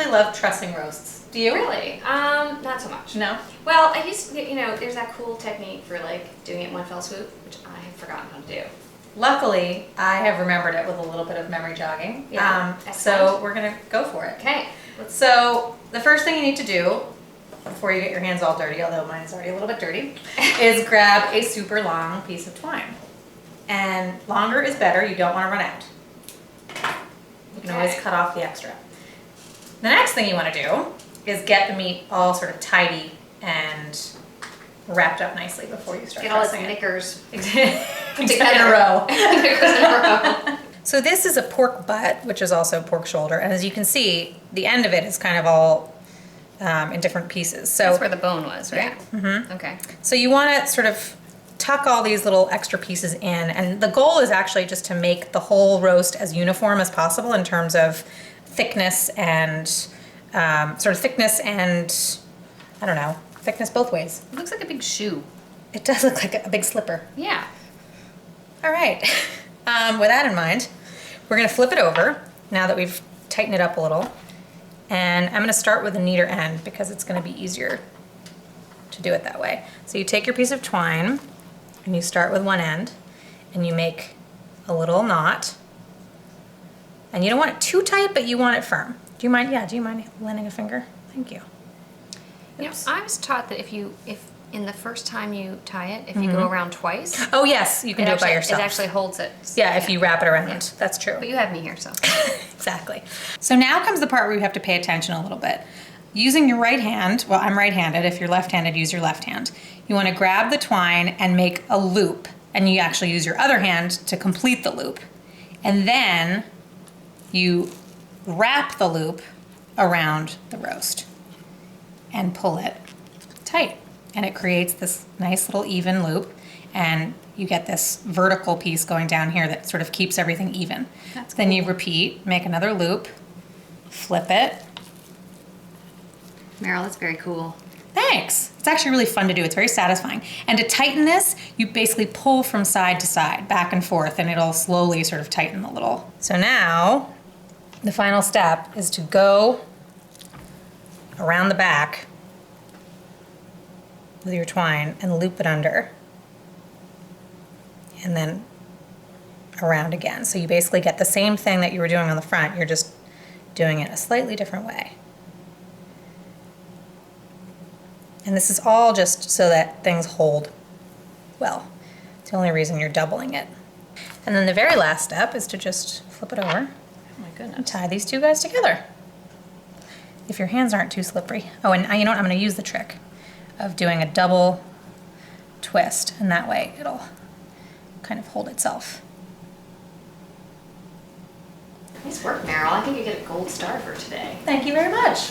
really love trussing roasts. Do you? Really? Not so much. No? Well, I used to, there's that cool technique for like doing it in one fell swoop, which I have forgotten how to do. Luckily, I have remembered it with a little bit of memory jogging. Yeah. So we're gonna go for it. Okay. So the first thing you need to do before you get your hands all dirty, although mine's already a little bit dirty, is grab a super long piece of twine. And longer is better, you don't want to run out. You can always cut off the extra. The next thing you want to do is get the meat all sort of tidy and wrapped up nicely before you start Get all its trussing it. knickers Together in a row. knickers in a row. So this is a pork butt, which is also pork shoulder. And as you can see, the end of it is kind of all in different pieces. So That's where the bone was, right? Yeah. Mm-hmm. Okay. So you want to sort of tuck all these little extra pieces in, and the goal is actually just to make the whole roast as uniform as possible in terms of thickness and thickness both ways. It looks like a big shoe. It does look like a big slipper. Yeah. All right. With that in mind, we're going to flip it over now that we've tightened it up a little. And I'm going to start with a neater end because it's going to be easier to do it that way. So you take your piece of twine and you start with one end and you make a little knot. And you don't want it too tight, but you want it firm. Do you mind? Yeah, do you mind lending a finger? Thank you. Oops. I was taught that if in the first time you tie it, if you go around twice. Oh yes, you can do it by yourself. It actually holds it. Yeah, if you wrap it around. That's true. But you have me here, so. Exactly. So now comes the part where you have to pay attention a little bit. Using your right hand, well, I'm right-handed. If you're left-handed, use your left hand. You want to grab the twine and make a loop, and you actually use your other hand to complete the loop. And then you wrap the loop around the roast and pull it tight. And it creates this nice little even loop, and you get this vertical piece going down here that sort of keeps everything even. That's Then cool. you repeat, make another loop, flip it. Merrill, that's very cool. Thanks. It's actually really fun to do. It's very satisfying. And to tighten this, you basically pull from side to side, back and forth, and it'll slowly sort of tighten a little. So now, the final step is to go around the back with your twine and loop it under. And then around again. So you basically get the same thing that you were doing on the front, you're just doing it a slightly different way. And this is all just so that things hold well. It's the only reason you're doubling it. And then the very last step is to just flip it over. Oh my goodness. And tie these two guys together. If your hands aren't too slippery. Oh, and you know what? I'm going to use the trick of doing a double twist, and that way it'll kind of hold itself. Nice work, Merrill. I think you get a gold star for today. Thank you very much.